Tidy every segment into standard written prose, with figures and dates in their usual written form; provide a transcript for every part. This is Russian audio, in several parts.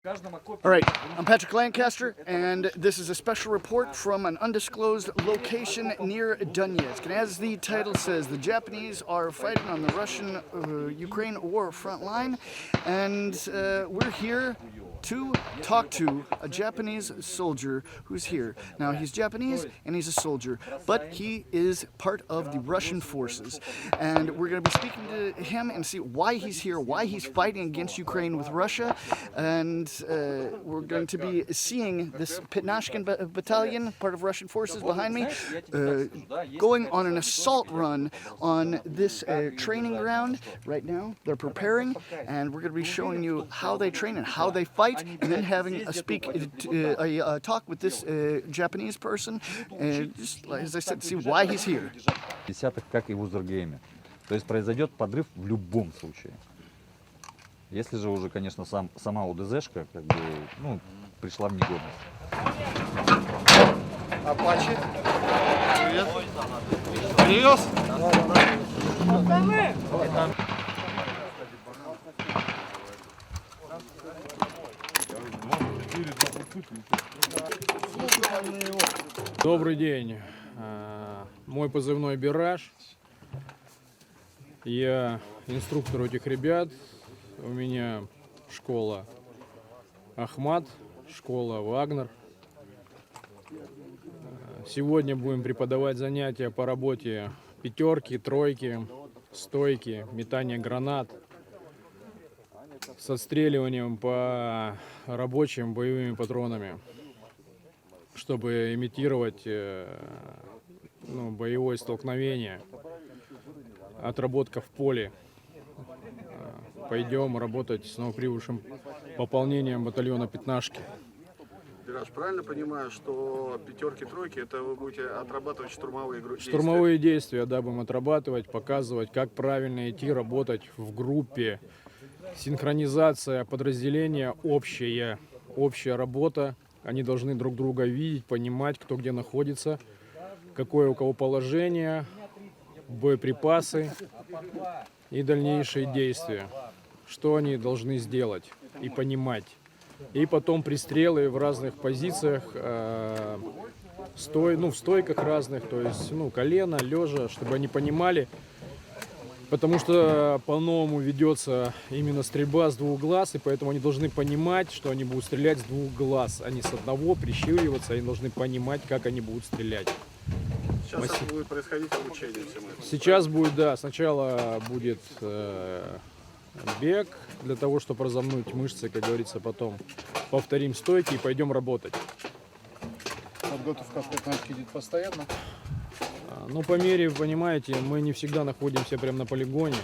All right, I'm Patrick Lancaster, and this is a special report from an undisclosed location near Donetsk. And as the title says, the Japanese are fighting on the Russian-Ukraine war front line, and we're here to talk to a Japanese soldier who's here. Now, he's Japanese and he's a soldier, but he is part of the Russian forces. And we're going to be speaking to him and see why he's here, why he's fighting against Ukraine with Russia. And we're going to be seeing this Pitnashkin battalion, part of Russian forces behind me, going on an assault run on this training ground right now. They're preparing, and we're going to be showing you how they train and how they fight, and then having a talk with this Japanese person, just as I said, see why he's here. Десятых, как и в Узергейме. То есть произойдет подрыв в любом случае. Если же уже, конечно, сама УДЗшка как бы, пришла в негодность. Апачи. Привет. Привез? Добрый день. Мой позывной Бираж. Я инструктор у этих ребят. У меня школа Ахмат, школа Вагнер. Сегодня будем преподавать занятия по работе пятерки, тройки, стойки, метание гранат с отстреливанием по рабочим боевыми патронами, чтобы имитировать боевое столкновение. Отработка в поле. Пойдем работать с новоприбывшим пополнением батальона Пятнашки. Бираж, правильно понимаю, что пятерки, тройки, это вы будете отрабатывать штурмовые действия? Штурмовые действия, да, будем отрабатывать, показывать, как правильно идти, работать в группе. Синхронизация подразделения общая работа. Они должны друг друга видеть, понимать, кто где находится, какое у кого положение, боеприпасы и дальнейшие действия. Что они должны сделать и понимать. И потом пристрелы в разных позициях, в стойках разных, то есть колено, лежа, чтобы они понимали. Потому что по-новому ведется именно стрельба с двух глаз, и поэтому они должны понимать, что они будут стрелять с двух глаз, а не с одного, прищуриваться, они должны понимать, как они будут стрелять. Сейчас будет происходить обучение всему этому. Сейчас будет, да, сначала будет бег, для того, чтобы разомнуть мышцы, как говорится, потом повторим стойки и пойдем работать. Подготовка в Пятнашке идет постоянно. По мере, понимаете, мы не всегда находимся прямо на полигоне.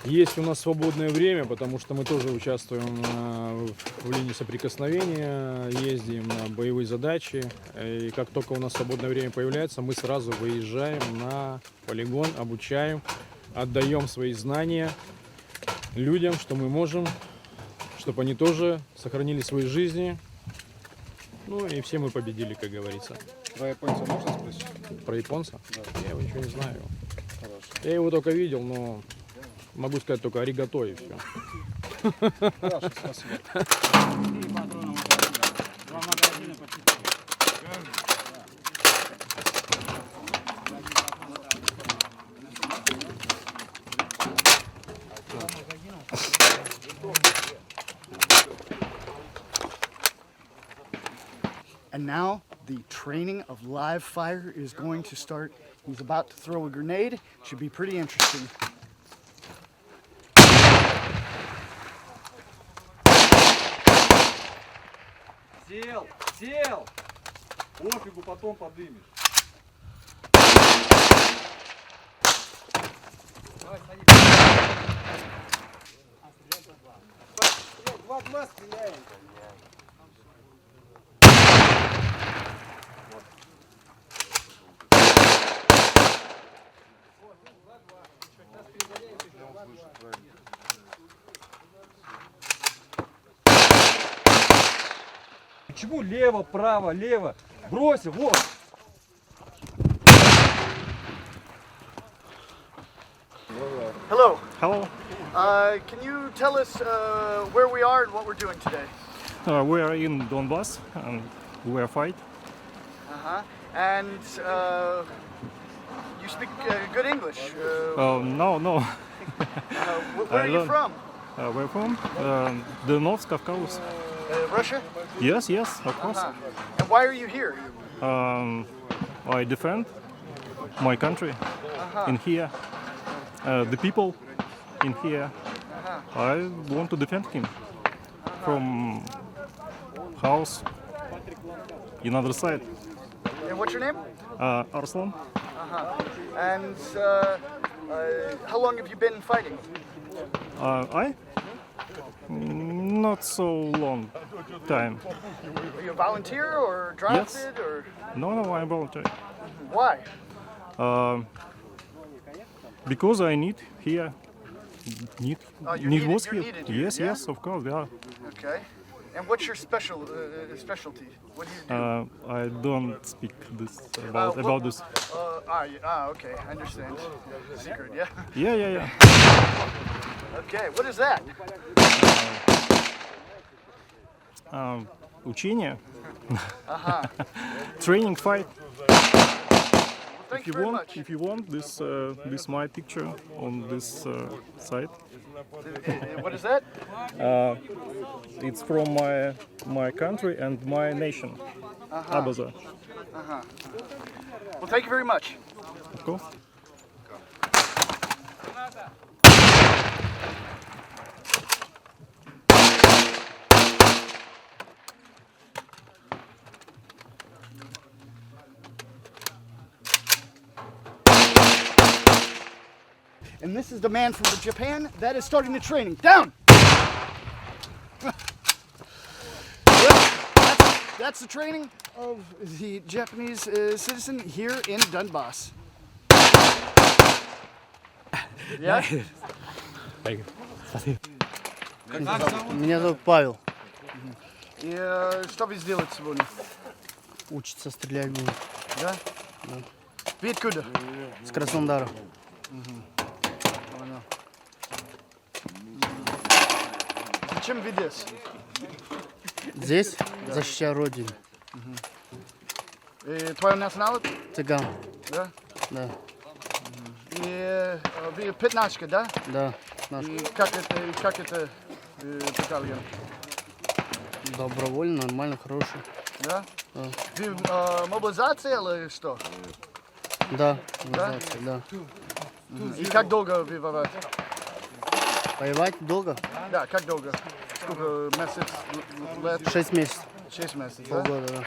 Есть у нас свободное время, потому что мы тоже участвуем в линии соприкосновения, ездим на боевые задачи. И как только у нас свободное время появляется, мы сразу выезжаем на полигон, обучаем, отдаем свои знания людям, что мы можем, чтобы они тоже сохранили свои жизни. И все мы победили, как говорится. Про японца можно спросить? Про японца? Да. Я его ничего не знаю. Хорошо. Я его только видел, но могу сказать только аригато и все. Хорошо, спасибо. And now the training of live fire is going to start. He's about to throw a grenade. Should be pretty interesting. Сел! Пофигу, потом подымешь. Давай, садись. Два глаз стреляем. Почему лево, право, лево? Бросил, вот! Hello. Hello. Can you tell us where we are and what we're doing today. We are in Donbass and we are fight. And you speak good English. No. Where are you learn- from? Where from? The North Caucasus. Russia? Yes, of course. And why are you here? I defend my country in here. The people in here. I want to defend him from house in other side. And what's your name? Arslan. And how long have you been fighting? I? Not so long time. Are you a volunteer or drafted or No, I'm voluntary. why? Because I need here. Need you're need needed- was you're here. needed here, Yes, yeah? of course, yeah. Okay. And what's your specialty? What do you do? I don't speak this what- about this. Okay, I understand. Secret, yeah. Yeah. Okay, what is that? Учение. Training fight. Thank you very much. If you want, this my picture on this site. What is that? It's from my country and my nation. Abaza, Well, thank you very much. of course. And this is the man from Japan that is starting the training. Down! That's the training of the Japanese citizen here in Donbass. Yeah? Меня зовут Павел. И что вы сделать сегодня? Учится стрелять будет. Да? Вы откуда? С Краснодара. Зачем вы здесь? Здесь защищаю Родину. Твоя национальность? Цыган. Да? Да. И вы пятнашка, да? Да. Наш И как это батальон? добровольно, нормально, хороший. Да? Вы мобилизация или что? Да. мобилизация, да. И как долго вы воевать? Воевать долго? Да, как долго? Сколько месяцев, лет? 6 месяцев. 6 месяцев, да? Полгода, да.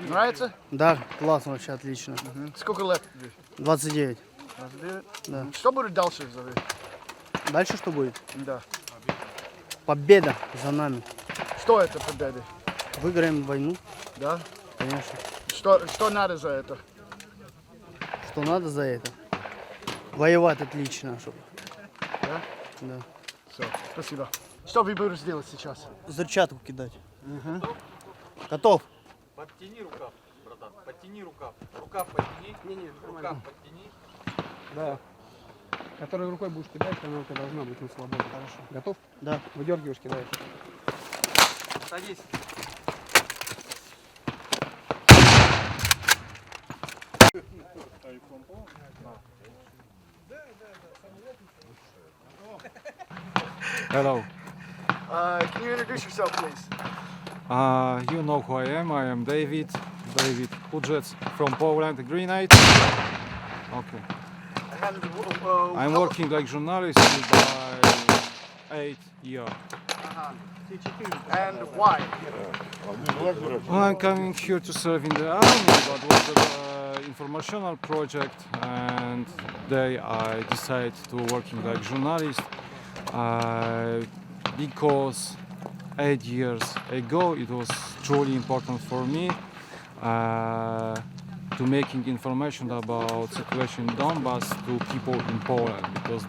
Нравится? Да, классно, вообще отлично. Сколько лет? 29. 29? Да. Что будет дальше? Дальше что будет? Да. Победа за нами. Что это победа? Выиграем войну, Да? конечно. Что надо за это? Что надо за это? Воевать отлично, чтобы. Да? Да. Все, спасибо. Что вы будете делать сейчас? Взрывчатку кидать. Готов? Подтяни рукав, братан, подтяни рукав. Рукав подтяни. Рукав подтяни. Да. Которой рукой будешь кидать, она у тебя должна быть на свободе. Хорошо. Готов? Да. Выдергиваешь, кидаешь. Садись. Hello. Can you introduce yourself, please? You know who I am. I am David Pudrzec from Poland, Greenite. Okay. And, I'm working like journalist by 8 years. And why? I'm coming here to serve in the army, but was an informational project, and today I decided to working like journalist because 8 years ago it was truly important for me to making information about situation in Donbass to people in Poland because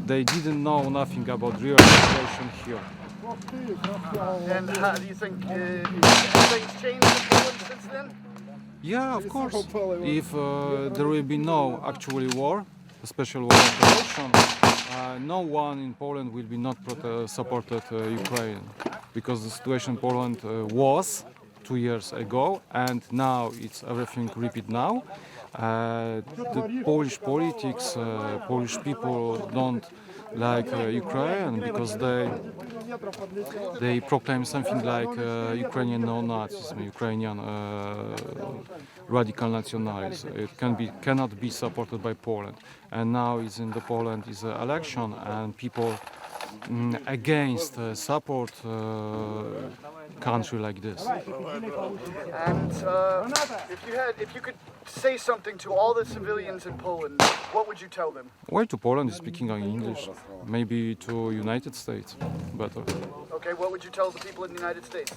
they didn't know nothing about real situation here. And how do you think things changed in Poland since then? Yeah, of course. If there will be no actually war, special war operation, no one in Poland will be not supported Ukraine, because the situation in Poland was 2 years ago, and now it's everything repeat now. The Polish politics, Polish people don't like Ukraine because they proclaim something like Ukrainian neo-Nazism, Ukrainian radical nationalism. It cannot be supported by Poland. And now it's in the Poland is an election, and people against support country like this. And if you could say something to all the civilians in Poland, what would you tell them? Why to Poland is speaking in English? Maybe to United States better. Okay, what would you tell the people in the United States?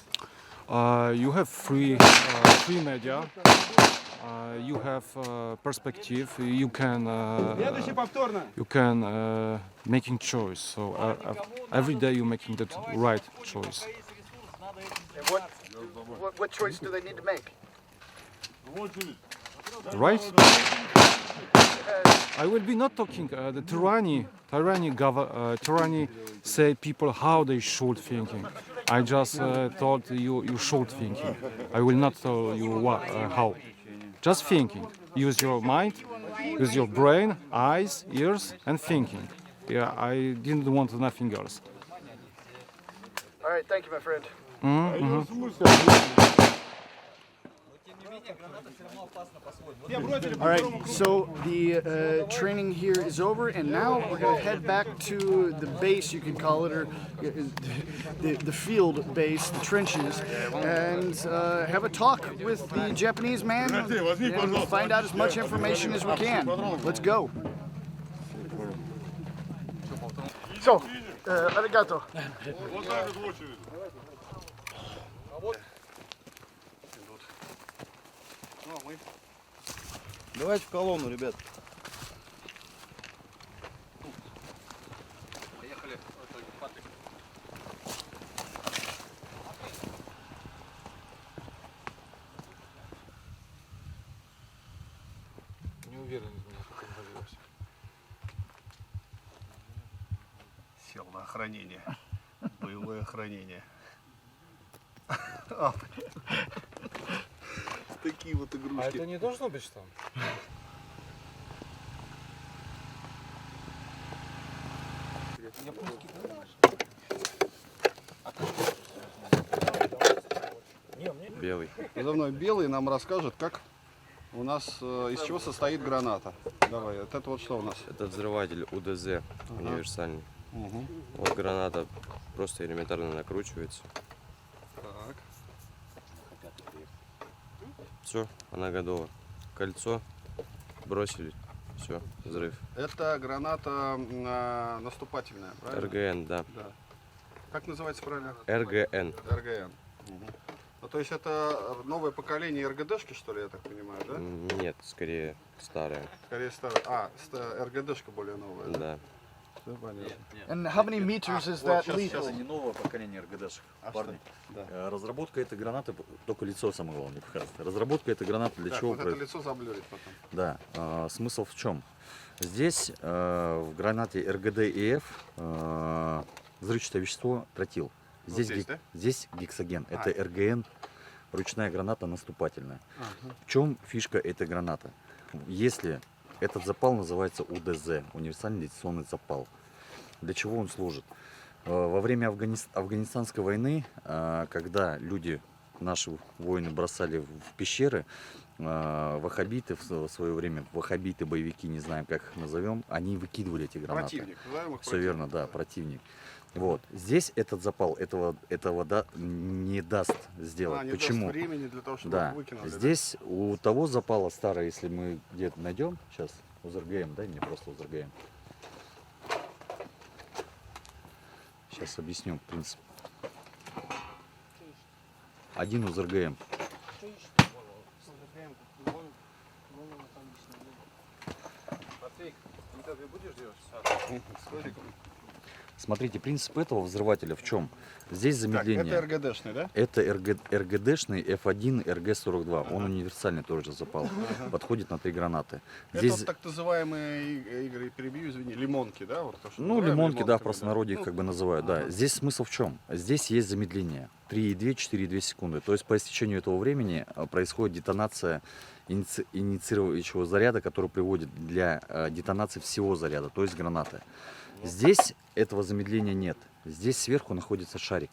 You have free media. You have perspective. You can making choice. So every day you're making the right choice. And what choice do they need to make? Right? I will be not talking the tyranny say people how they should thinking. I just told you should thinking. I will not tell you what, how. Just thinking. Use your mind, use your brain, eyes, ears, and thinking. Yeah, I didn't want nothing else. All right, thank you, my friend. All right, so the training here is over, and now we're going to head back to the base, you can call it, or the field base, the trenches, and have a talk with the Japanese man and find out as much information as we can. Let's go. So, arigato. Давайте в колонну, ребят. Поехали. Патрик. Не уверен, как он завелся. Сел на охранение. Боевое охранение. Такие вот А игрушки. это не должно быть что? Белый. За мной белый нам расскажет, как у нас, из чего состоит граната. Давай, это вот что у нас? Это взрыватель УДЗ универсальный. Вот граната просто элементарно накручивается. Так. Все, она готова. Кольцо, бросили, все, взрыв. Это граната наступательная, правильно? РГН, да. Да. Как называется правильно? РГН. РГН. Ну, то есть это новое поколение РГДшки, что ли, я так понимаю, да? Нет, скорее старая. Скорее старая. РГДшка более новая, да? Да. Все понятно. And how many meters is that Сейчас lethal? не нового поколения РГДшек, парни. Да. Разработка этой гранаты, только лицо самое главное не показывает. Разработка этой гранаты для Так, чего? вот это лицо заблюрит потом. Да, смысл в чем? Здесь в гранате РГД-ИФ взрывчатое вещество тротил. Здесь, здесь, да? здесь гексоген. Это РГН, ручная граната наступательная. В чем фишка этой гранаты? Если этот запал называется УДЗ, универсальный дистанционный запал. Для чего он служит? Во время афганистанской войны, когда люди, наши воины бросали в пещеры, ваххабиты в свое время, ваххабиты, боевики, не знаем как их назовем, они выкидывали эти гранаты. Противник. Назовем их Все верно, да, противник. Вот. Здесь этот запал этого не даст сделать. Не Почему? даст времени для того, чтобы Да. их выкинули. Здесь у того запала старого, если мы где-то найдем, сейчас УЗРГМ, дай мне просто УЗРГМ. Сейчас объясню принцип. Один УЗРГМ. Смотрите, принцип этого взрывателя в чем? Здесь Так, замедление. это РГДшный, да? Это РГДшный F1 РГ-42. Он универсальный тоже запал. Подходит на 3 гранаты. Это Здесь, вот так называемые, Игорь, перебью, извини, лимонки, да? Вот то, что ну, называем лимонки, да, в лимонками, простонародье их как бы называют, да. Здесь смысл в чем? Здесь есть замедление. 3,2-4,2 секунды. То есть по истечению этого времени происходит детонация инициирующего заряда, который приводит для детонации всего заряда, то есть гранаты. Здесь этого замедления нет. Здесь сверху находится шарик.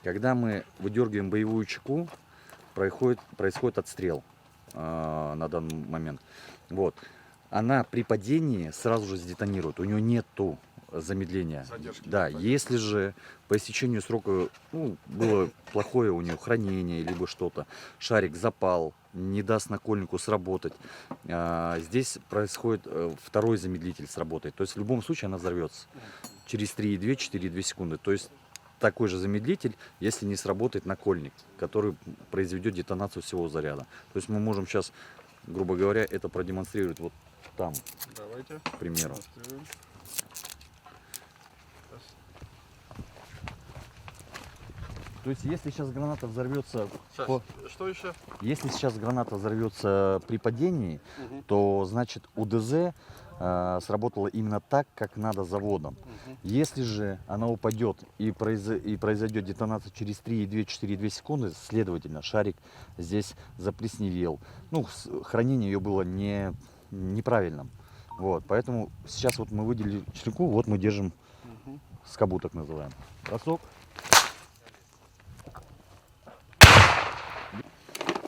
Когда мы выдергиваем боевую чеку, происходит отстрел на данный момент. Вот. Она при падении сразу же сдетонирует. У нее нету замедления. Задержки. Да, если же по истечению срока, ну, было плохое у нее хранение, либо что-то, шарик запал, не даст накольнику сработать, здесь происходит второй замедлитель сработает. То есть в любом случае она взорвется через 3,2-4,2 секунды. То есть такой же замедлитель, если не сработает накольник, который произведет детонацию всего заряда. То есть мы можем сейчас, грубо говоря, это продемонстрировать вот там, Давайте. к примеру. Демонстрируем. То есть если сейчас граната взорвется, Саш, что еще? если сейчас граната взорвется при падении, то значит УДЗ сработала именно так, как надо заводом. Если же она упадет и произойдет детонация через 3,2-4,2 секунды, следовательно, шарик здесь заплесневел. Ну, хранение ее было неправильным. Вот, поэтому сейчас вот мы выделили чеку, вот мы держим скобу, так называемый. Бросок.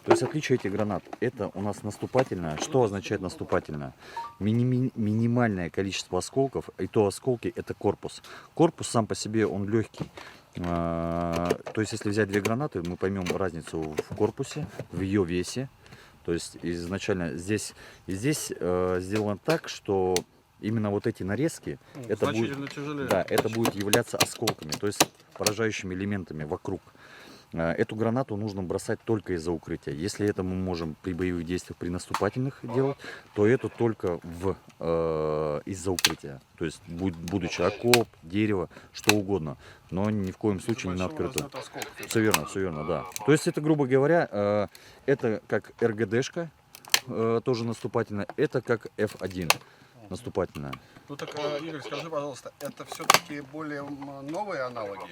То есть отличие этих гранат, это у нас наступательная. Что означает наступательная? Минимальное количество осколков, и то осколки это корпус. Корпус сам по себе он легкий. То есть если взять 2 гранаты, мы поймем разницу в корпусе, в ее весе. То есть изначально здесь сделано так, что именно вот эти нарезки, это Значительно будет, тяжелее. да, это будет являться осколками, то есть поражающими элементами вокруг. Эту гранату нужно бросать только из-за укрытия. Если это мы можем при боевых действиях, при наступательных делать, то это только из-за укрытия. То есть будучи окоп, дерево, что угодно, но ни в коем случае не на открытую. Все верно, да. То есть это, грубо говоря, это как РГДшка, тоже наступательная, это как F1 наступательная. Ну так, Игорь, скажи, пожалуйста, это все-таки более новые аналоги?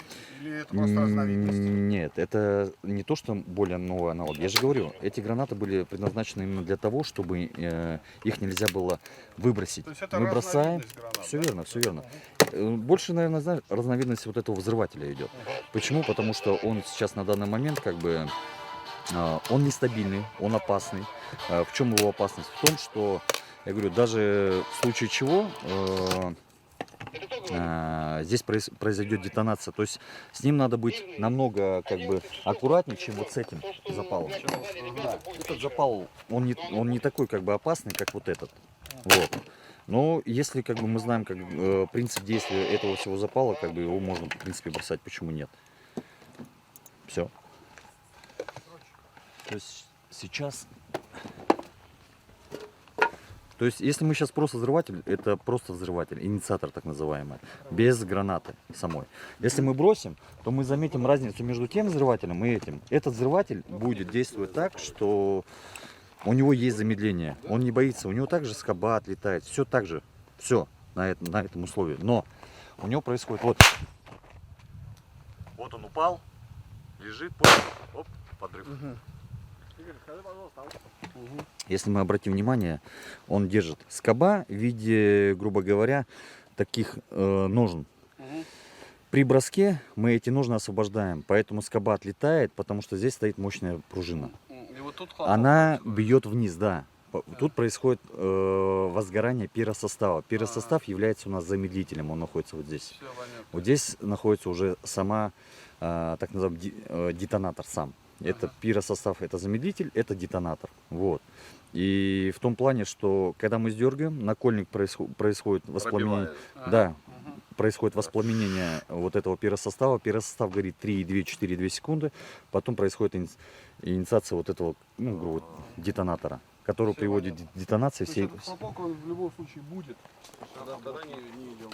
Или это просто разновидность? Нет, это не то, что более новый аналог. Я же говорю, эти гранаты были предназначены именно для того, чтобы их нельзя было выбросить. То есть это Мы бросаем. разновидность гранат, Все да? верно, все верно. Больше, наверное, знаешь, разновидность вот этого взрывателя идет. Почему? Потому что он сейчас на данный момент как бы он нестабильный, он опасный. В чем его опасность? В том, что я говорю, даже в случае чего здесь произойдет детонация. То есть с ним надо быть намного как бы аккуратнее, чем вот с этим запалом. Да, этот запал, он не такой как бы опасный, как вот этот. Вот. Но если как бы мы знаем как принцип действия этого всего запала, как бы его можно в принципе бросать, почему нет? Все. То есть сейчас... То есть, если мы сейчас просто взрыватель, это просто взрыватель, инициатор так называемый, без гранаты самой. Если мы бросим, то мы заметим разницу между тем взрывателем и этим. Этот взрыватель будет действовать так, что у него есть замедление. Он не боится, у него также скоба отлетает, все так же, все на этом условии. Но у него происходит вот он упал, лежит, оп, подрыв. Если мы обратим внимание, он держит скоба в виде, грубо говоря, таких ножен. При броске мы эти ножны освобождаем, поэтому скоба отлетает, потому что здесь стоит мощная пружина. И вот тут Она бьет вниз, да. Тут происходит возгорание пиросостава. Пиросостав является у нас замедлителем, он находится вот здесь. Вот здесь находится уже сама, так называемый, детонатор сам. Это пиросостав, это замедлитель, это детонатор. Вот. И в том плане, что когда мы сдергаем, накольник происходит воспламенение. Да, происходит воспламенение вот этого пиросостава. Пиросостав горит 3,2-4,2 секунды. Потом происходит инициация вот этого, ну, грубо, детонатора, который приводит к детонации всей... Хлопок он в любом случае будет. Тогда не идем.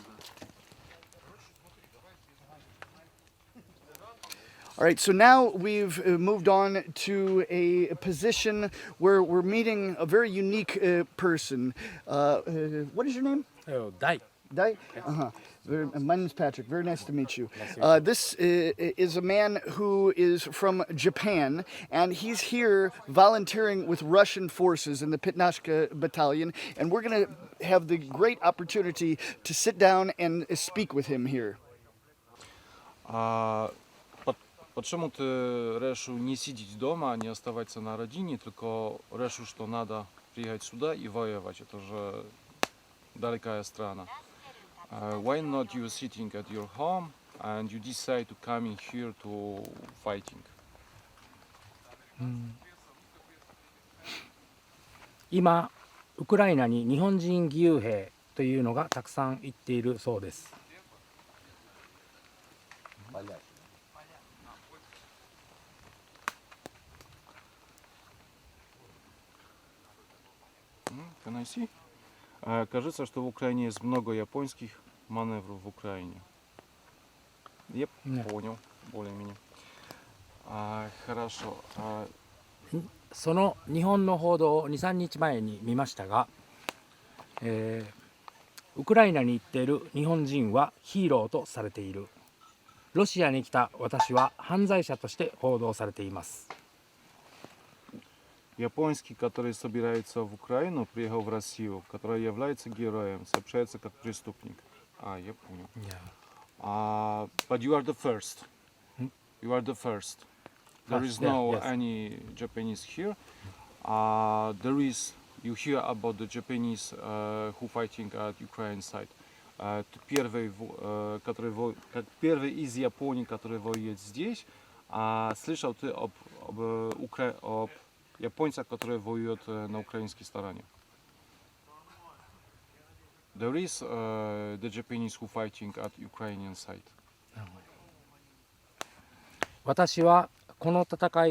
All right, so now we've moved on to a position where we're meeting a very unique person. What is your name? Дай. Dai? Uh-huh. My name is Patrick. Very nice to meet you. This is a man who is from Japan, and he's here volunteering with Russian forces in the Pitnashka Battalion, and we're going to have the great opportunity to sit down and speak with him here. Почему ты решил не сидеть дома, не оставаться на родине, только решил, что надо приехать сюда и воевать? Это же далекая страна. Why not you sitting at your home and you decide to come in here to fighting? 今ウクライナに日本人義勇兵というのがたくさん行っているそうです。Can I see? Кажется, что в Украине есть много японских маневров в Украине. Yep, понял, более-менее. Хорошо. その日本の報道を2、3日前に見ましたが、ウクライナに行っている日本人はヒーローとされている。ロシアに来た私は犯罪者として報道されています。Японский, который собирается в Украину, приехал в Россию, который является героем, сообщается как преступник. Я понял. But you are the first. You are the first. There is no any Japanese here. There is, you hear about the Japanese who fighting at Ukraine side. Первый из Японии, который воюет здесь. Слышал ты об японцах, которые воюют на украинской стороне? There is the Japanese who fighting at Ukrainian side. 私はこの戦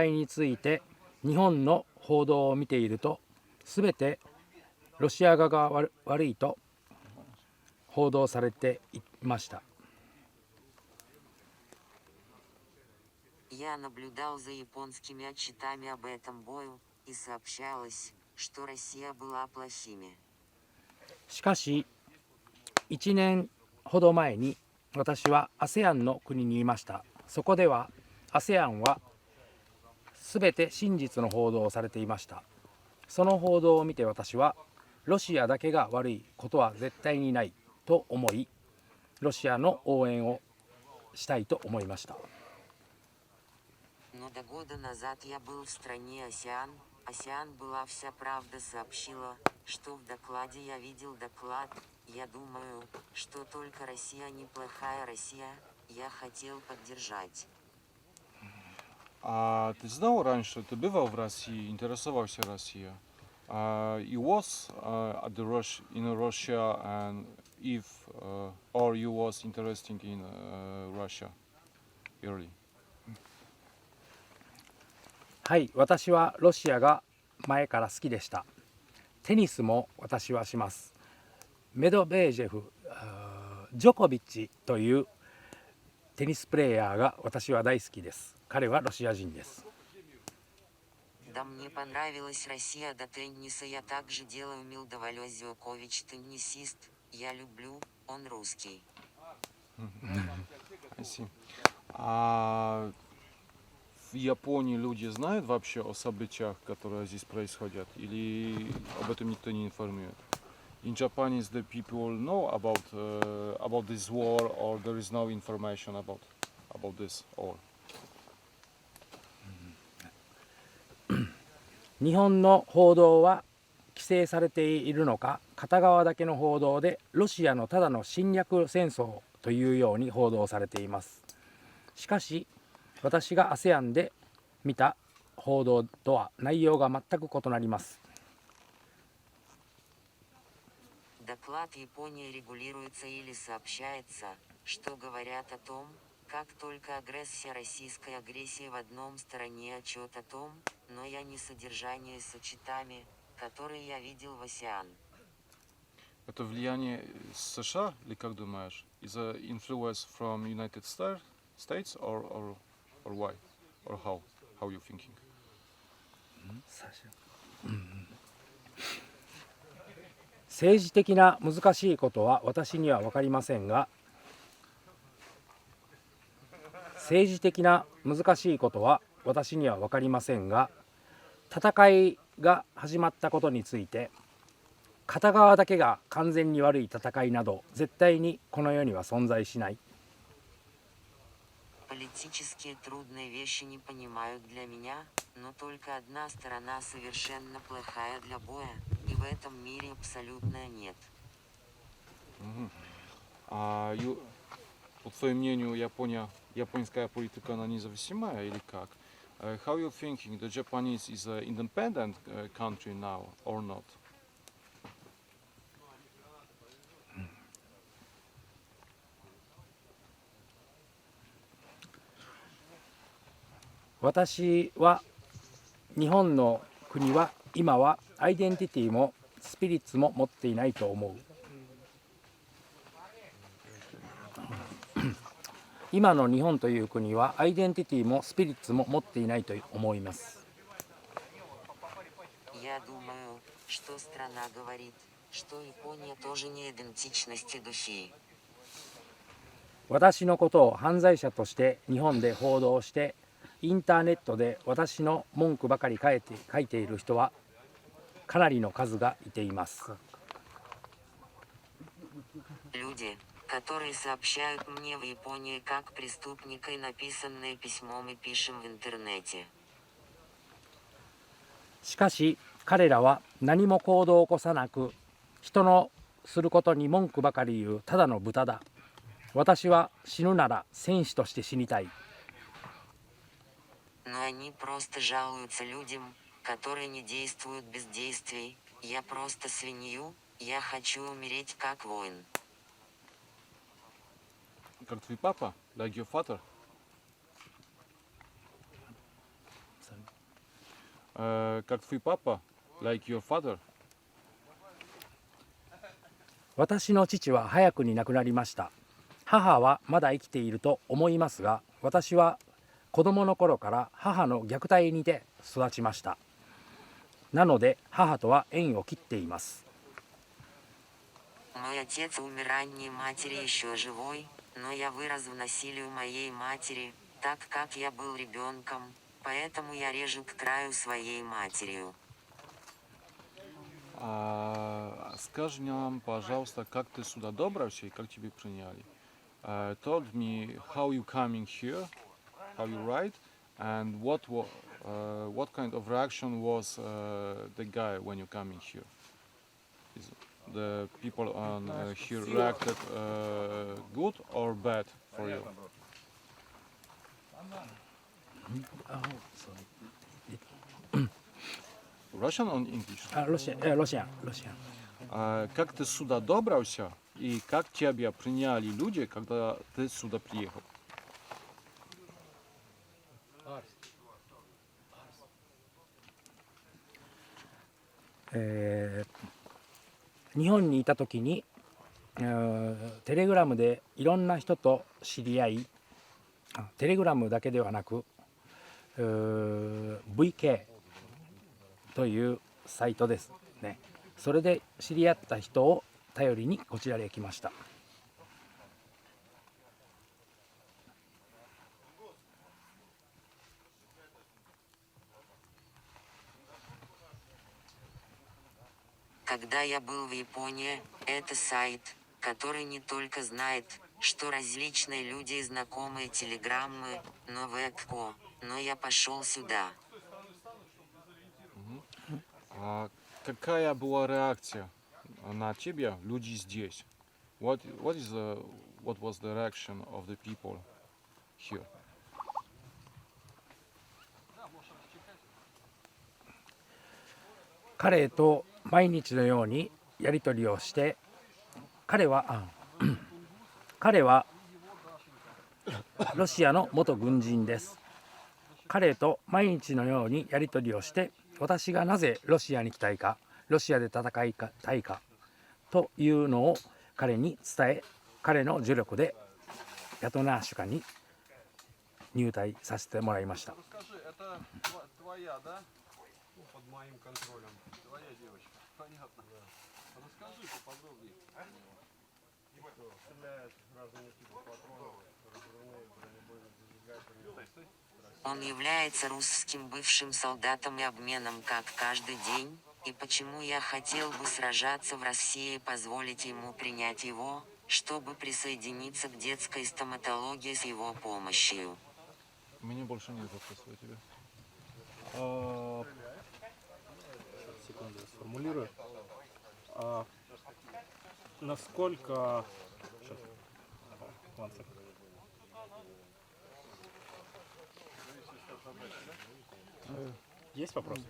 いについて日本の報道を見ていると、すべてロシア側が悪いと報道されていました。Я наблюдал за японскими отчетами об этом бою, и сообщалось, что Россия была плохими. しかし、1年ほど前に私は ASEAN の国にいました。そこでは ASEAN はすべて真実の報道をされていました。その報道を見て私はロシアだけが悪いことは絶対にないと思い、ロシアの応援をしたいと思いました。Но до года назад я был в стране ASEAN. ASEAN была вся правда сообщила, что в докладе я видел доклад. Я думаю, что только Россия неплохая Россия. Я хотел поддержать. Ты знал раньше, ты бывал в России, интересовался Россией? You was in Russia, and if or you was interested in Russia early? はい、私はロシアが前から好きでした。テニスも私はします。メドベージェフ、ジョコビッチというテニスプレーヤーが私は大好きです。彼はロシア人です。Да мне понравилась Россия до тенниса. Я также делаю Милдовалё Зёкович теннисист. Я люблю, он русский. В Японии люди знают вообще о событиях, которые здесь происходят, или об этом никто не информирует? In Japan, is the people know about this war, or there is no information about this or? 日本の報道は規制されているのか、片側だけの報道でロシアのただの侵略戦争というように報道されています。しかし私が ASEAN で見た報道とは内容が全く異なります。Доклад Японии регулируется или сообщается, что говорят о том, как только российской агрессии в одном стороне отчет о том, но я не содержание сочетами, которые я видел в ASEAN. Это влияние США, или как думаешь? Is a influence from United States or why? Or how? How you thinking? 政治的な難しいことは私には分かりませんが、政治的な難しいことは私には分かりませんが、戦いが始まったことについて、片側だけが完全に悪い戦いなど絶対にこの世には存在しない。Политические трудные вещи не понимают для меня, но только одна сторона совершенно плохая для боя, и в этом мире абсолютно нет. По твоему мнению, японская политика, она независимая или как? How you thinking? The Japanese is an independent country now or not? 私は日本の国は今はアイデンティティもスピリッツも持っていないと思う。今の日本という国はアイデンティティもスピリッツも持っていないと思います。Я думаю, что страна говорит, что Япония тоже не идентичности души. 私のことを犯罪者として日本で報道してインターネットで私の文句ばかり書いている人はかなりの数がいています。Люди, которые сообщают мне в Японии как преступника и написанное письмом и пишем в интернете. しかし彼らは何も行動を起こさなく人のすることに文句ばかり言うただの豚だ。私は死ぬなら戦士として死にたい。Но они просто жалуются людям, которые не действуют без действий. Я просто свинью, я хочу умереть как воин. Как твой папа? Like your father? Как твой папа? Like your father? 私の父は早くに亡くなりました。母はまだ生きていると思いますが、私は子供の頃から母の虐待にて育ちました。なので母とは縁を切っています。Мой отец умер ранней матери еще живой, но я вырос в насилию моей матери, так как я был ребенком, поэтому я режу к краю своей матерью. Скажи нам, пожалуйста, как ты сюда добрался и как тебя приняли? Told me how you coming here, how you ride, and what kind of reaction was the guy when you coming here? Is the people on here reacted good or bad for you? Russian or English? Russian. Как ты сюда добрался и как тебя приняли люди, когда ты сюда приехал? 日本にいた時にテレグラムでいろんな人と知り合い、テレグラムだけではなくVK というサイトですね。それで知り合った人を頼りにこちらへ来ました。Когда я был в Японии, это сайт, который не только знает, что различные люди и знакомые телеграммы, но ВК, но я пошел сюда. Какая была реакция на тебя, люди здесь? What was the reaction of the people here? 彼と毎日のようにやり取りをして、彼はロシアの元軍人です。彼と毎日のようにやり取りをして、私がなぜロシアに来たいか、ロシアで戦いたいかというのを彼に伝え、彼の助力でヤトナーシュカに入隊させてもらいました。Он является русским бывшим солдатом и обменом как каждый день, и почему я хотел бы сражаться в России и позволить ему принять его, чтобы присоединиться к детской стоматологии с его помощью. У меня больше нет вопросов у тебя. Секунду, я сформулирую. Насколько... Сейчас. One second. Есть вопросы?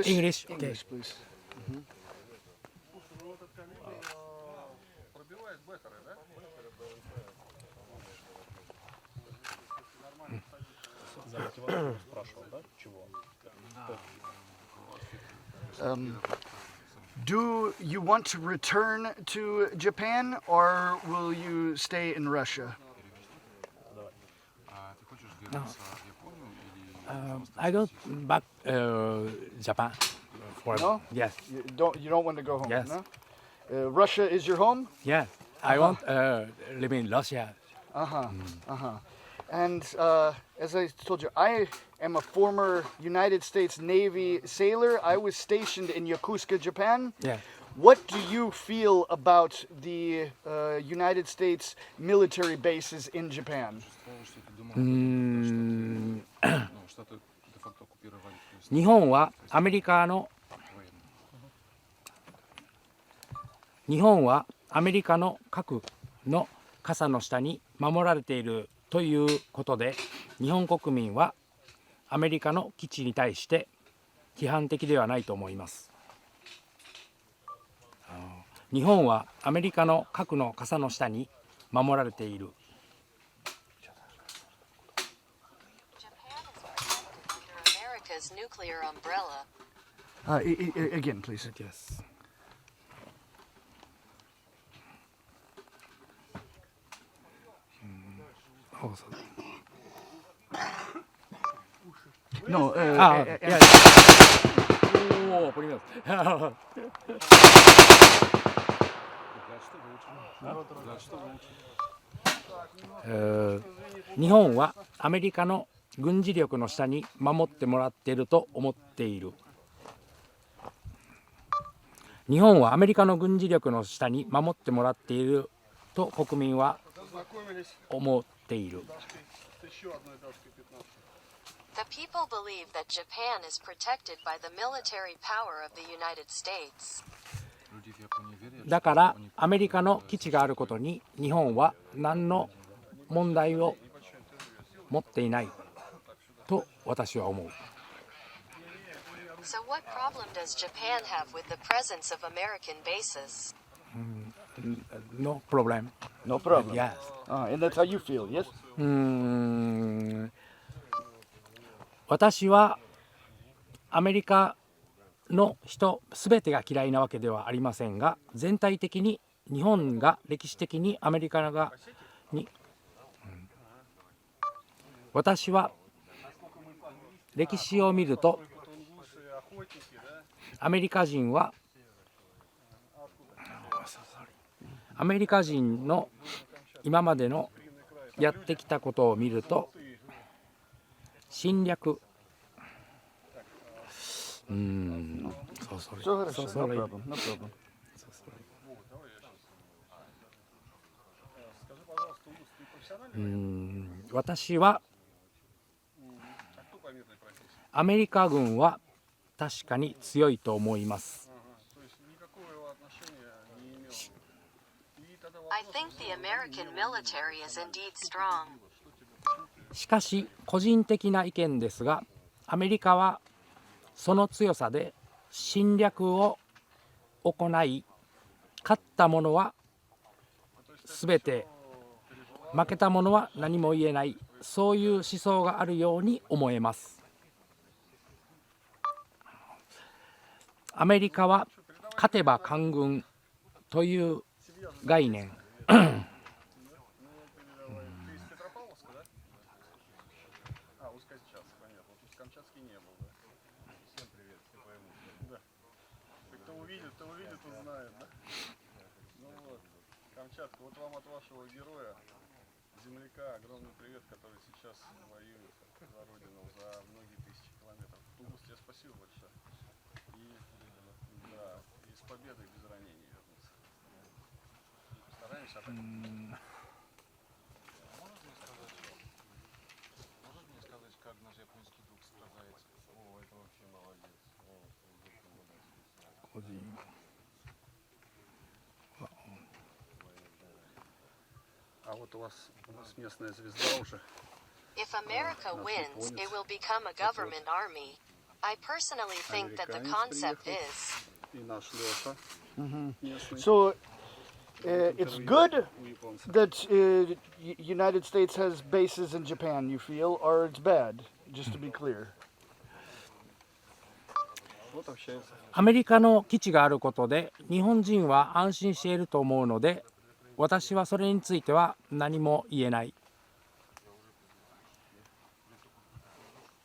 English, okay. English, please. За мотивацию спрашивал, да? Чего? Do you want to return to Japan or will you stay in Russia? I go back Japan. For, No? Yes, You don't want to go home, Yes. no? Russia is your home? yes. I want live in Russia. And as I told you, I am a former United States Navy sailor. I was stationed in Yokosuka, Japan. Yeah. What do you feel about the United States military bases in Japan? 日本はアメリカの核の傘の下に守られているということで、日本国民はアメリカの基地に対して批判的ではないと思います。日本はアメリカの核の傘の下に守られている。Again, please. Yes. No, yeah. О, привет. 日本はアメリカの軍事力の下に守ってもらっていると思っている。日本はアメリカの軍事力の下に守ってもらっていると国民は思っている。The people believe that Japan is protected by the military power of the United States. だからアメリカの基地があることに日本は何の問題を持っていないと私は思う。So what problem does Japan have with the presence of American bases? No problem. no problem. Yes. And that's how you feel, yes? 私はアメリカの人全てが嫌いなわけではありませんが、全体的に日本が歴史的にアメリカに私は歴史を見るとアメリカ人の今までのやってきたことを見ると侵略No problem, no problem. 私はアメリカ軍は確かに強いと思います。I think the American military is indeed strong. しかし個人的な意見ですが、アメリカはその強さで侵略を行い、勝った者はすべて負けた者は何も言えない、そういう思想があるように思えます。アメリカは勝てば官軍という概念Камчатка, вот вам от вашего героя, земляка, огромный привет, который сейчас воюет за родину, за многие тысячи километров. Тугус, тебе спасибо большое. И, да, и с победой без ранений вернуться. Постараемся так. Можешь мне сказать, как наш японский друг справляется? О, это вообще молодец. А вот у нас местная звезда уже. If America wins, it will become a government army. I personally think that the concept is. И наш Леша. Местный. So it's good that United States has bases in Japan, you feel, or it's bad, just to be clear. Вот общается. アメリカの基地があることで日本人は安心していると思うので、私はそれについては何も言えない。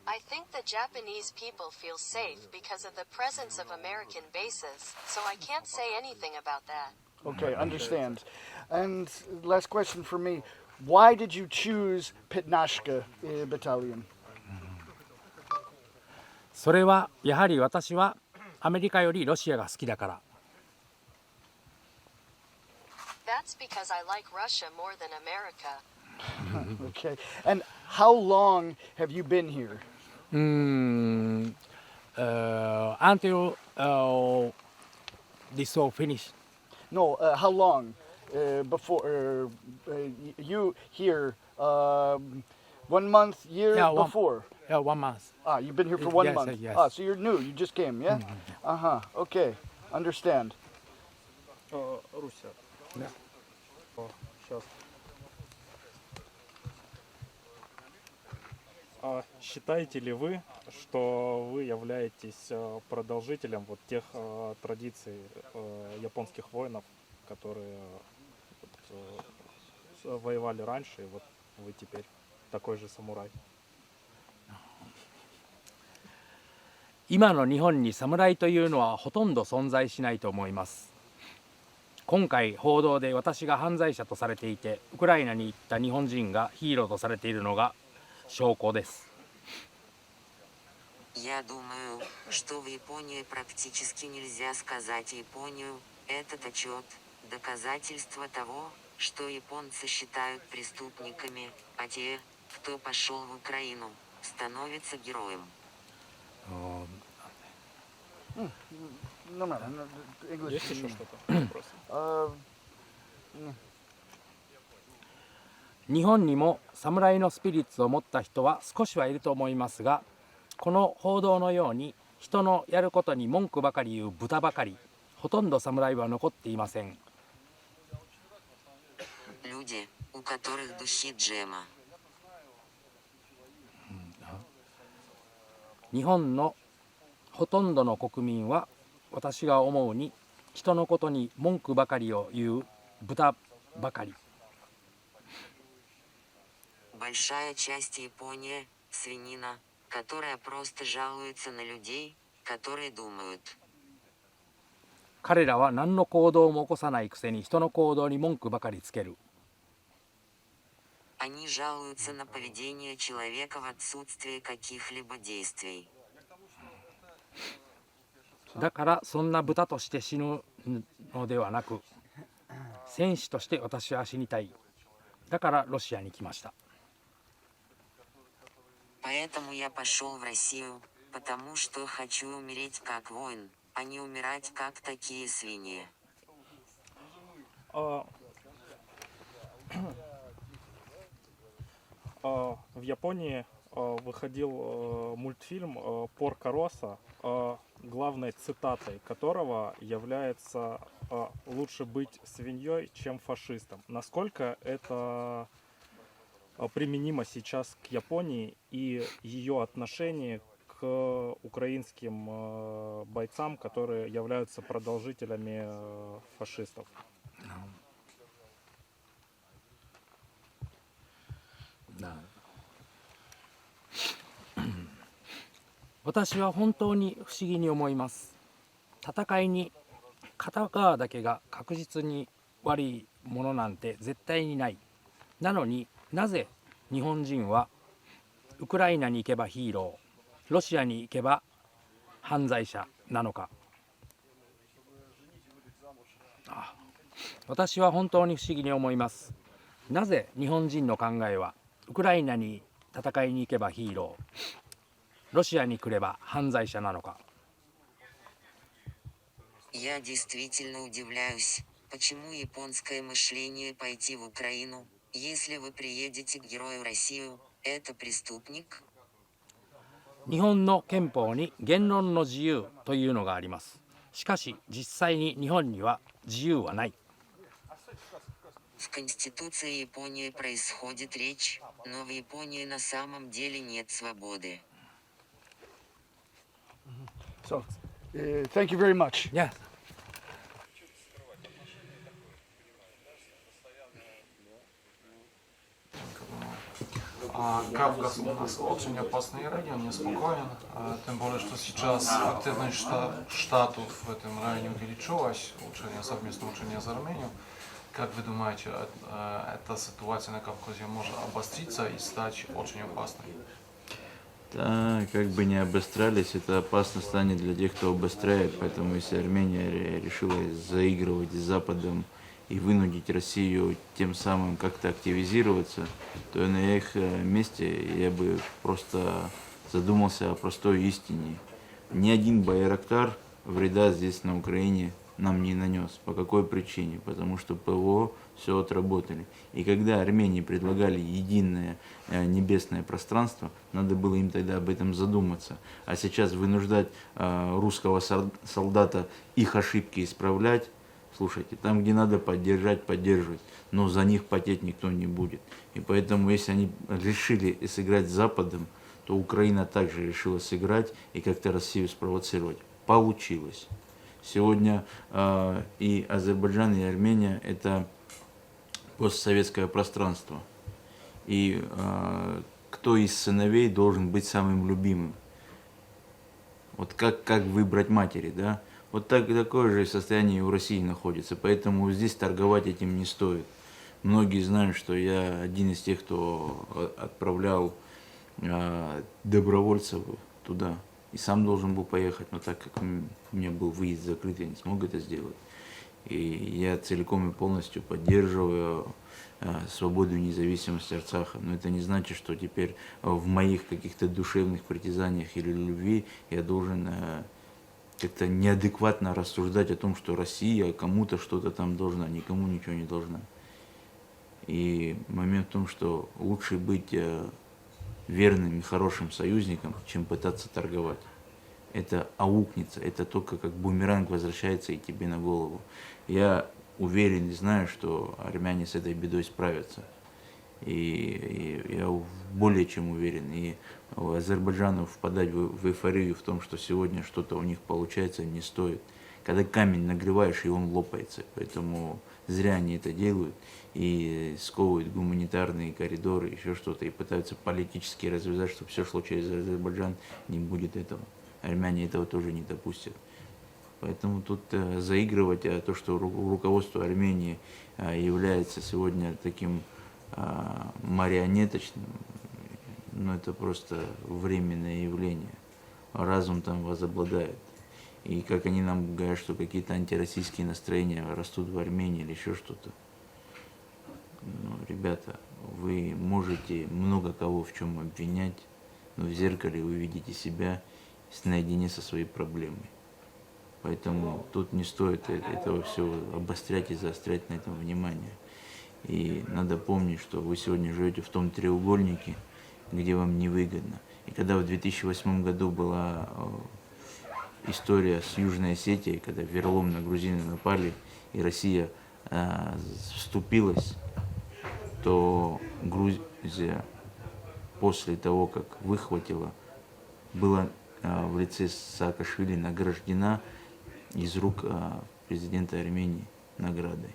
I think the Japanese people feel safe because of the presence of American bases, so I can't say anything about that. Okay, understand. And last question for me. Why did you choose Pitnashka Battalion? それはやはり私はアメリカよりロシアが好きだから。That's because I like Russia more than America. Okay. And how long have you been here? Until this all finished. No, how long before you here? 1 month, year before? Yeah, 1 month. Ah, you've been here for 1 Yes, month. yes. Ah, so you're new. You just came, yeah? Okay, understand. Руся. Да. Сейчас. Считаете ли вы, что вы являетесь продолжителем вот тех традиций японских воинов, которые воевали раньше, и вот вы теперь такой же самурай? 今の日本に侍というのはほとんど存在しないと思います。今回報道で私が犯罪者とされていて、ウクライナに行った日本人がヒーローとされているのが証拠です。Я думаю, что в Японии практически нельзя сказать Японию, этот отчет – доказательство того, что японцы считают преступниками, а те, кто пошел в Украину, становятся героем. No matter. English. Есть еще что-то? 日本にも侍のスピリッツを持った人は少しはいると思いますが、この報道のように人のやることに文句ばかり言う豚ばかり、ほとんど侍は残っていません。Люди, у которых души Джема. 日本のほとんどの国民は私が思うに人のことに文句ばかりを言う豚ばかり。Большая часть Японии – свинина, которая просто жалуется на людей, которые думают. 彼らは何の行動も起こさないくせに人の行動に文句ばかりつける。Они жалуются на поведение человека в отсутствии каких-либо действий. だからそんな豚として死ぬのではなく、戦士として私は死にたい。だからロシアに来ました。Поэтому я пошел в Россию, потому что хочу умереть как воин, а не умирать как такие свиньи. В Японии выходил мультфильм «Порко Росса», главной цитатой которого является «лучше быть свиньей, чем фашистом». Насколько это применимо сейчас к Японии и ее отношение к украинским бойцам, которые являются продолжителями фашистов. 私は本当に不思議に思います。戦いに片側だけが確実に悪いものなんて絶対にない。なのになぜ日本人はウクライナに行けばヒーロー、ロシアに行けば犯罪者なのか。私は本当に不思議に思います。なぜ日本人の考えはウクライナに戦いに行けばヒーロー、ロシアに来れば犯罪者なのか。Я действительно удивляюсь, почему японское мышление пойти в Украину, если вы приедете к герою Россию, это преступник? 日本の憲法に言論の自由というのがあります。しかし実際に日本には自由はない。В Конституции Японии происходит речь, но в Японии на самом деле нет свободы. So, thank you very much. Yeah. Кавказ у нас очень опасный район, неспокоен, тем более, что сейчас активность штатов в этом районе увеличилась, совместное учение с Арменией. Как вы думаете, эта ситуация на Кавказе может обостриться и стать очень опасной? Да, как бы не обострялись, это опасно станет для тех, кто обостряет, поэтому если Армения решила заигрывать с Западом и вынудить Россию тем самым как-то активизироваться, то на их месте я бы просто задумался о простой истине. Ни один Байрактар вреда здесь на Украине нам не нанес. По какой причине? Потому что ПВО все отработали. И когда Армении предлагали единое небесное пространство, надо было им тогда об этом задуматься. А сейчас вынуждать русского солдата их ошибки исправлять, слушайте, там, где надо поддержать, поддерживать, но за них потеть никто не будет. И поэтому, если они решили сыграть с Западом, то Украина также решила сыграть и как-то Россию спровоцировать. Получилось. Сегодня и Азербайджан, и Армения – это постсоветское пространство. И кто из сыновей должен быть самым любимым? Вот как выбрать матери, да? Вот такое же состояние у России находится, поэтому здесь торговать этим не стоит. Многие знают, что я один из тех, кто отправлял добровольцев туда. И сам должен был поехать, но так как у меня был выезд закрыт, я не смог это сделать. И я целиком и полностью поддерживаю свободу и независимость Арцаха. Но это не значит, что теперь в моих каких-то душевных притязаниях или любви я должен как-то неадекватно рассуждать о том, что Россия кому-то что-то там должна, никому ничего не должна. И момент в том, что лучше быть верным и хорошим союзником, чем пытаться торговать. Это аукнется, это только как бумеранг возвращается и тебе на голову. Я уверен и знаю, что армяне с этой бедой справятся. И я более чем уверен. И Азербайджану впадать в эйфорию в том, что сегодня что-то у них получается, не стоит. Когда камень нагреваешь, и он лопается. Поэтому зря они это делают и сковывают гуманитарные коридоры, еще что-то, и пытаются политически развязать, чтобы все шло через Азербайджан. Не будет этого. Армяне этого тоже не допустят. Поэтому тут заигрывать то, что руководство Армении является сегодня таким марионеточным, ну это просто временное явление. Разум там возобладает. И как они нам говорят, что какие-то антироссийские настроения растут в Армении или еще что-то. Ну, ребята, вы можете много кого в чем обвинять, но в зеркале вы видите себя наедине со своей проблемой. Поэтому тут не стоит этого всего обострять и заострять на этом внимание. И надо помнить, что вы сегодня живете в том треугольнике, где вам невыгодно. И когда в 2008 году была история с Южной Осетией, когда верлом на грузины напали, и Россия вступилась что Грузия после того, как выхватила, была в лице Саакашвили награждена из рук президента Армении наградой.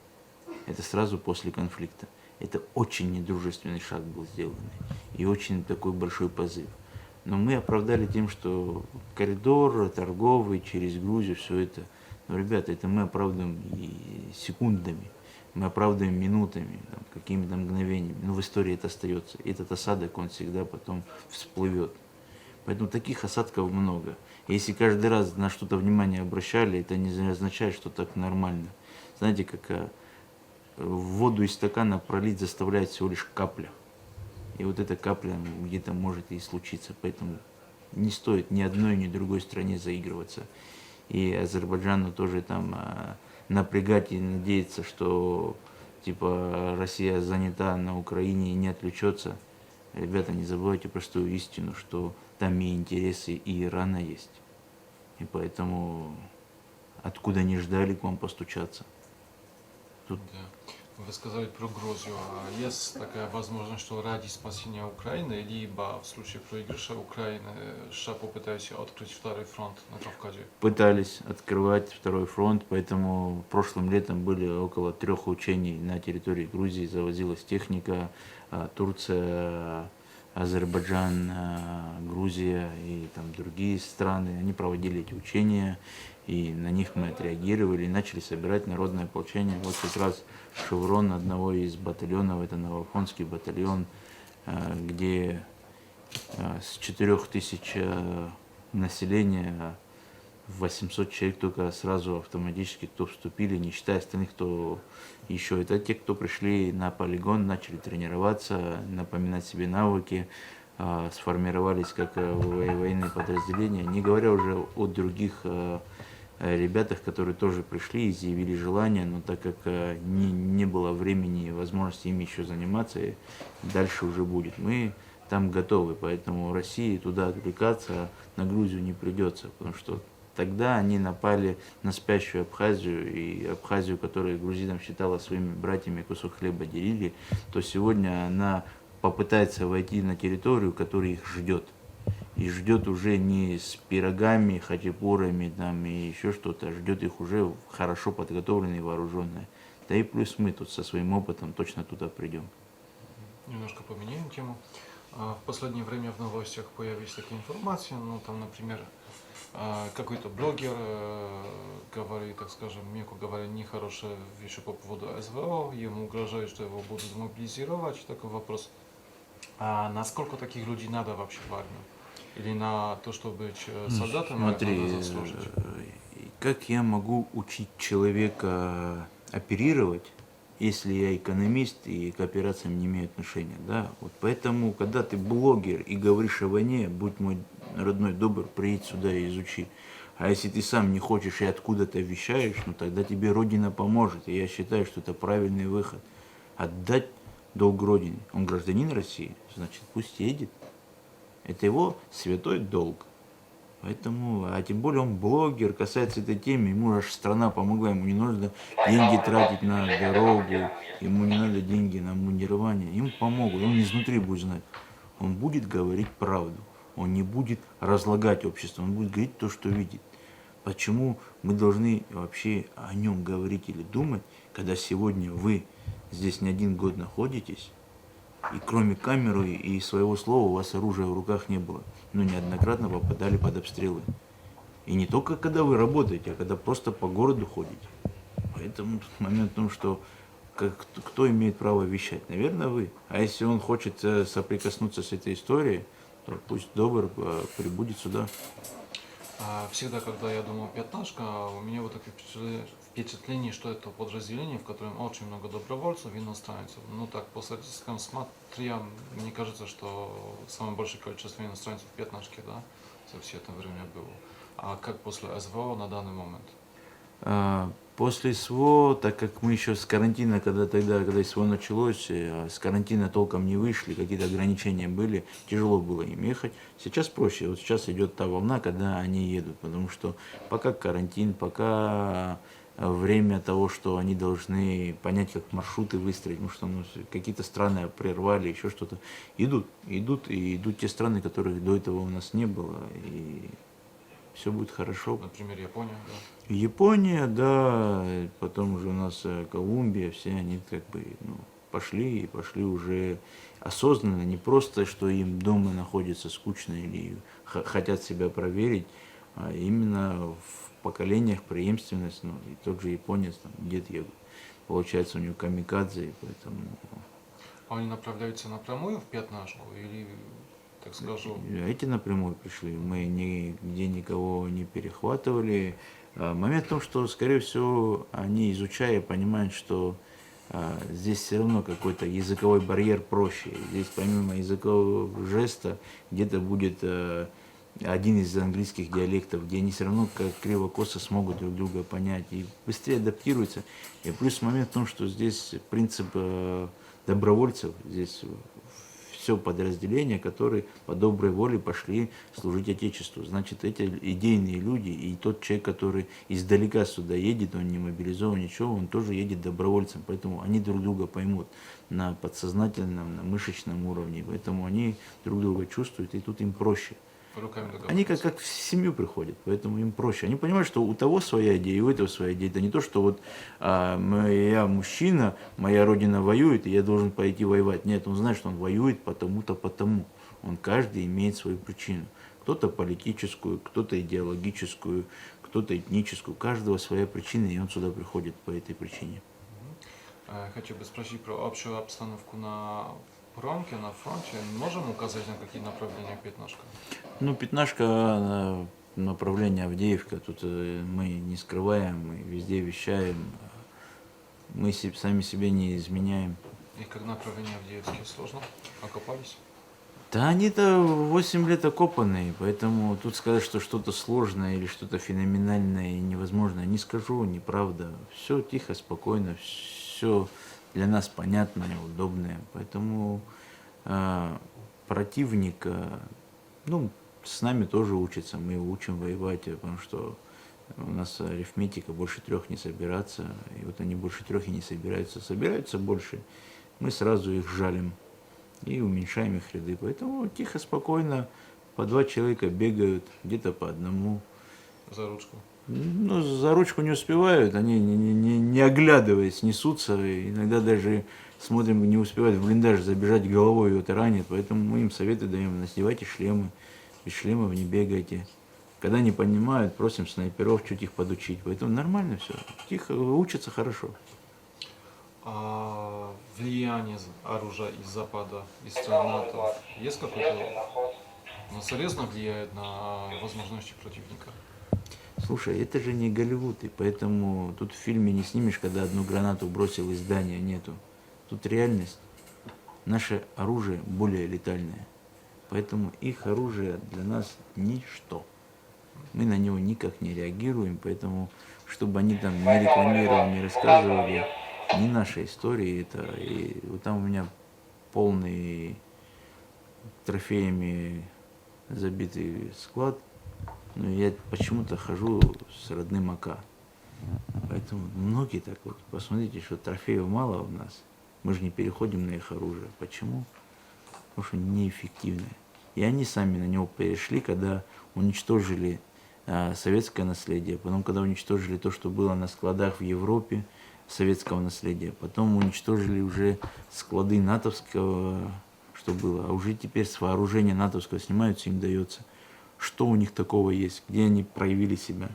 Это сразу после конфликта. Это очень недружественный шаг был сделан и очень такой большой позыв. Но мы оправдали тем, что коридор торговый через Грузию, все это. Но, ребята, это мы оправдываем и секундами, мы оправдываем минутами, какими-то мгновениями. Но в истории это остается. И этот осадок, он всегда потом всплывет. Поэтому таких осадков много. Если каждый раз на что-то внимание обращали, это не означает, что так нормально. Знаете, как воду из стакана пролить заставляет всего лишь капля. И вот эта капля где-то может и случиться. Поэтому не стоит ни одной, ни другой стране заигрываться. И Азербайджану тоже там напрягать и надеяться, что типа Россия занята на Украине и не отвлечется. Ребята, не забывайте простую истину, что там и интересы и Ирана есть. И поэтому откуда не ждали к вам постучаться. Тут... Вы сказали про Грузию. Есть такая возможность, что ради спасения Украины, либо в случае проигрыша Украины, США попытаются открыть второй фронт на Кавказе? Пытались открывать второй фронт, поэтому прошлым летом были около 3 учений на территории Грузии, завозилась техника, Турция, Азербайджан, Грузия и там другие страны, они проводили эти учения, и на них мы отреагировали и начали собирать народное ополчение. Вот как раз шеврон одного из батальонов, это Новоафонский батальон, где с 4000 населения 800 человек только сразу автоматически, кто вступили, не считая остальных, кто еще. Это те, кто пришли на полигон, начали тренироваться, напоминать себе навыки, сформировались как военные подразделения, не говоря уже о других ребятах, которые тоже пришли и заявили желание, но так как не было времени и возможности ими еще заниматься, и дальше уже будет. Мы там готовы, поэтому России туда отвлекаться на Грузию не придется, потому что тогда они напали на спящую Абхазию, и Абхазию, которая грузинам считала своими братьями, кусок хлеба делили, то сегодня она попытается войти на территорию, которая их ждет. И ждет уже не с пирогами, хачапурами там, и еще что-то, а ждет их уже хорошо подготовленные, вооруженные. Да и плюс мы тут со своим опытом точно туда придем. Немножко поменяем тему. В последнее время в новостях появились такие информации, ну там, например, какой-то блогер говорит, так скажем, мягко говоря, нехорошие вещи по поводу СВО, ему угрожают, что его будут мобилизировать. Такой вопрос: а насколько таких людей надо вообще в армию? Или на то, чтобы быть солдатом, Смотри, надо заслужить? как я могу учить человека оперировать, если я экономист и к операциям не имею отношения, да? Вот поэтому, когда ты блогер и говоришь о войне, будь мой родной добр, приедь сюда и изучи. А если ты сам не хочешь и откуда-то вещаешь, ну тогда тебе Родина поможет. И я считаю, что это правильный выход. Отдать долг Родине. Он гражданин России, значит, пусть едет. Это его святой долг. Поэтому, а тем более он блогер, касается этой темы, ему аж страна помогла, ему не нужно деньги тратить на дорогу, ему не надо деньги на мундирование, ему помогут, он изнутри будет знать. Он будет говорить правду, он не будет разлагать общество, он будет говорить то, что видит. Почему мы должны вообще о нем говорить или думать, когда сегодня вы здесь не 1 год находитесь, и кроме камеры и своего слова у вас оружия в руках не было, но неоднократно попадали под обстрелы. И не только когда вы работаете, а когда просто по городу ходите. Поэтому тут момент в том, что кто имеет право вещать? Наверное, вы. А если он хочет соприкоснуться с этой историей, то пусть добр прибудет сюда. Всегда, когда я думаю «Пятнашка», у меня вот такое впечатление, что это подразделение, в котором очень много добровольцев, иностранцев. Ну так, по статистикам смотря, мне кажется, что самое большое количество иностранцев в «Пятнашке», да, за все это время было. А как после СВО на данный момент? После СВО, так как мы еще с карантина, когда СВО началось, с карантина толком не вышли, какие-то ограничения были, тяжело было им ехать. Сейчас проще. Вот сейчас идет та волна, когда они едут, потому что пока карантин, пока время того, что они должны понять, как маршруты выстроить, потому что ну, какие-то страны прервали, еще что-то. Идут те страны, которых до этого у нас не было, и все будет хорошо. Например, Япония, да? Япония, да, потом уже у нас Колумбия, все они как бы ну, пошли уже осознанно, не просто, что им дома находится скучно или хотят себя проверить, а именно в поколениях преемственность, ну, и тот же японец, там, дед, получается, у него камикадзе, и поэтому... А они направляются напрямую в пятнашку или, так скажу... Эти напрямую пришли, мы нигде никого не перехватывали. Момент в том, что, скорее всего, они, изучая, понимают, что здесь все равно какой-то языковой барьер проще. Здесь помимо языкового жеста где-то будет один из английских диалектов, где они все равно как криво-косо смогут друг друга понять и быстрее адаптируются. И плюс момент в том, что здесь принцип добровольцев, здесь все подразделения, которые по доброй воле пошли служить Отечеству. Значит, эти идейные люди и тот человек, который издалека сюда едет, он не мобилизован, ничего, он тоже едет добровольцем. Поэтому они друг друга поймут на подсознательном, на мышечном уровне. Поэтому они друг друга чувствуют, и тут им проще. Они как в семью приходят, поэтому им проще. Они понимают, что у того своя идея, и у этого своя идея. Это не то, что вот я мужчина, моя родина воюет, и я должен пойти воевать. Нет, он знает, что он воюет потому-то, потому. Он каждый имеет свою причину. Кто-то политическую, кто-то идеологическую, кто-то этническую. У каждого своя причина, и он сюда приходит по этой причине. Хочу бы спросить про общую обстановку на фронте, можем указать на какие направления пятнашка? Ну, пятнашка, направление Авдеевка, тут мы не скрываем, мы везде вещаем, мы сами себе не изменяем. И как направление Авдеевские сложно? Окопались? Да они-то 8 лет окопанные, поэтому тут сказать, что что-то сложное или что-то феноменальное и невозможное, не скажу, неправда. Все тихо, спокойно, все для нас понятное, удобное. Поэтому противник, ну, с нами тоже учится, мы его учим воевать, потому что у нас арифметика больше 3 не собираться, и вот они больше 3 и не собираются больше, мы сразу их жалим и уменьшаем их ряды. Поэтому тихо, спокойно, по 2 человека бегают, где-то по 1. За ручку? Ну, за ручку не успевают, они не оглядываясь несутся, и иногда даже смотрим, не успевают в блиндаж забежать головой, его таранит, поэтому мы им советы даем: надевайте шлемы, без шлемов не бегайте. Когда не понимают, просим снайперов чуть их подучить, поэтому нормально все, тихо, учатся хорошо. А влияние оружия из Запада, из стран НАТО, есть какое-то? Оно серьезно влияет на возможности противника? Слушай, это же не Голливуд, и поэтому тут в фильме не снимешь, когда одну гранату бросил и здания нету. Тут реальность. Наше оружие более летальное, поэтому их оружие для нас ничто. Мы на него никак не реагируем, поэтому, чтобы они там не рекламировали, не рассказывали, не наша история это. И вот там у меня полный трофеями забитый склад, но я почему-то хожу с родным АК. Поэтому многие так вот, посмотрите, что трофеев мало у нас. Мы же не переходим на их оружие. Почему? Потому что неэффективное. И они сами на него перешли, когда уничтожили советское наследие, потом, когда уничтожили то, что было на складах в Европе советского наследия, потом уничтожили уже склады натовского, что было, а уже теперь с вооружения натовского снимаются, им дается. Что у них такого есть, где они проявили себя?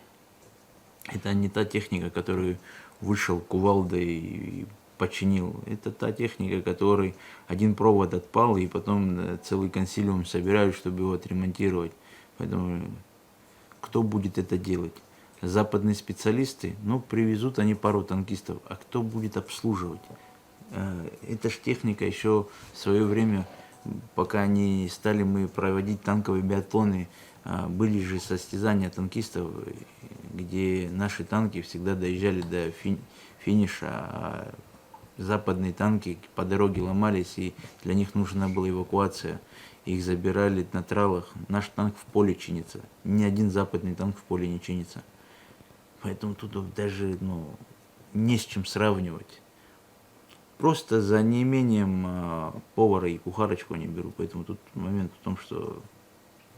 Это не та техника, которую вышел кувалдой и починил. Это та техника, которой один провод отпал, и потом целый консилиум собирают, чтобы его отремонтировать. Поэтому кто будет это делать? Западные специалисты, ну, привезут они пару танкистов, а кто будет обслуживать? Это ж техника еще в свое время, пока не стали мы проводить танковые биатлоны, были же состязания танкистов, где наши танки всегда доезжали до финиша, а западные танки по дороге ломались, и для них нужна была эвакуация. Их забирали на тралах. Наш танк в поле чинится. Ни один западный танк в поле не чинится. Поэтому тут даже не с чем сравнивать. Просто за неимением повара и кухарочку они берут. Поэтому тут момент в том, что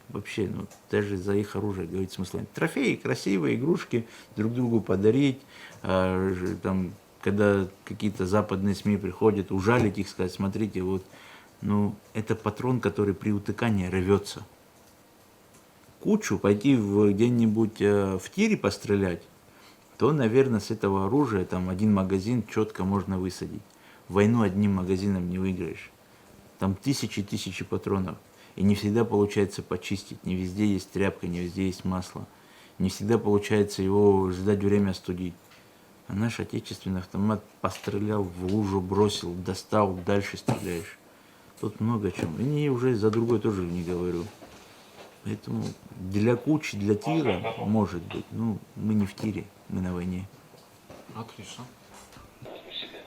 вообще, даже за их оружие говорить смысла нет. Трофеи, красивые игрушки, друг другу подарить. Там, когда какие-то западные СМИ приходят, ужалить их, сказать, смотрите, это патрон, который при утыкании рвется. Кучу пойти где-нибудь в тире пострелять, то, наверное, с этого оружия там один магазин четко можно высадить. Войну одним магазином не выиграешь. Там тысячи патронов. И не всегда получается почистить. Не везде есть тряпка, не везде есть масло. Не всегда получается его ждать время остудить. А наш отечественный автомат пострелял, в лужу бросил, достал, дальше стреляешь. Тут много чем. И уже за другой тоже не говорю. Поэтому для кучи, для тира, может быть. Мы не в тире, мы на войне. Отлично.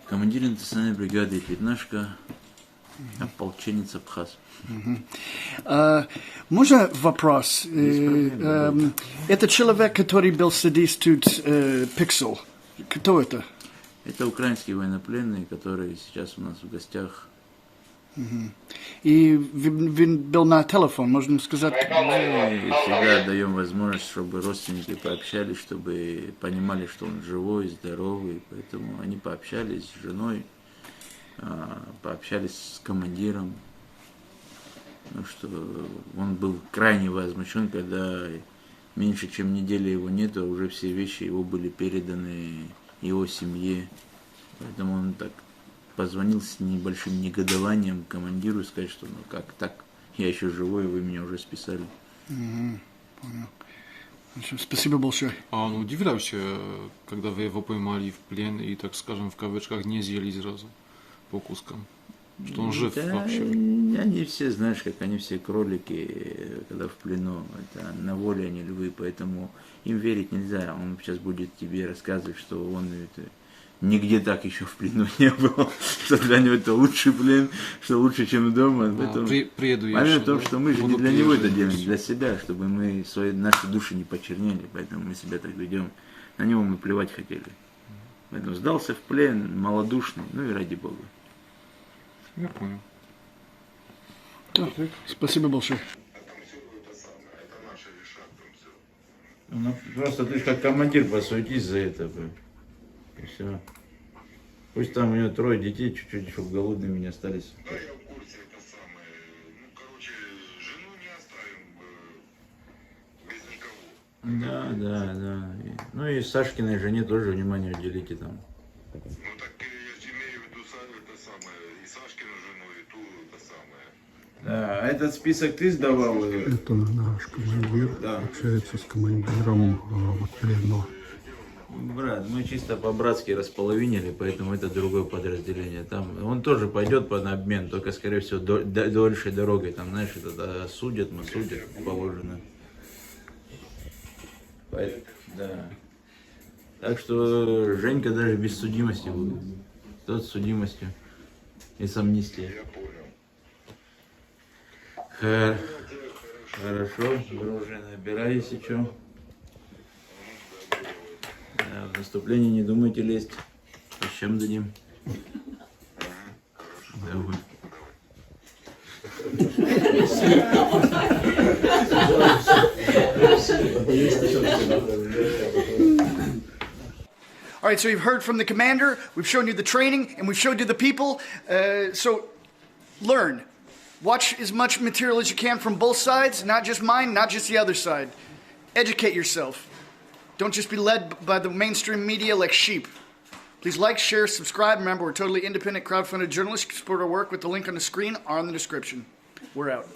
Командир национальной бригады «Пятнашка», ополченец Абхаз. Можно вопрос? Это человек, который был садист тут, Пиксел. Кто это? Это украинский военнопленный, который сейчас у нас в гостях. И он был на телефон, можно сказать? Мы всегда даем возможность, чтобы родственники пообщались, чтобы понимали, что он живой, здоровый. Поэтому они пообщались с женой, пообщались с командиром. Что он был крайне возмущен, когда меньше чем недели его нету, а уже все вещи его были переданы его семье. Поэтому он так позвонил с небольшим негодованием командиру и сказать, что как так, я еще живой, вы меня уже списали. Понял. Спасибо большое. А он удивлялся, когда вы его поймали в плен и, так скажем, в кавычках, не съели сразу по кускам? Что он жив вообще? Они все, знаешь, как они все кролики, когда в плену. Это на воле они львы, поэтому им верить нельзя. Он сейчас будет тебе рассказывать, что он нигде так еще в плену не был, что для него это лучший плен, что лучше, чем дома. Приеду я Момент в том, что мы же не для него это делаем, для себя, чтобы мы наши души не почернели, поэтому мы себя так ведем. На него мы плевать хотели. Поэтому сдался в плен, малодушный, и ради Бога. Я понял. Спасибо большое. Просто ты же как командир посуетись за это. И все. Пусть там у него 3 детей, чуть-чуть, чтобы голодными не остались. Да, я в курсе, это самое. Жену не оставим без никого. Да. И Сашкиной жене тоже внимание уделите там. Так я имею в виду это самое, и Сашкину жену, и ту это самое. Да, а этот список ты сдавал? Это наш командир общается с командиром пленного. Брат, мы чисто по-братски располовинили, поэтому это другое подразделение. Там он тоже пойдет на обмен, только, скорее всего, дольшей дорогой. Там, знаешь, это судят, положено. Да. Так что Женька даже без судимости будет. Тот с судимостью и с амнистией. Хорошо, друже, набирай, если что. Да, в наступлении не думайте лезть. По чем дадим? Давай. All right, so you've heard from the commander, we've shown you the training, and we've showed you the people. So learn. Watch as much material as you can from both sides, not just mine, not just the other side. Educate yourself. Don't just be led by the mainstream media like sheep. Please like, share, subscribe. Remember, we're totally independent, crowdfunded journalists. You can support our work with the link on the screen or on the description. We're out.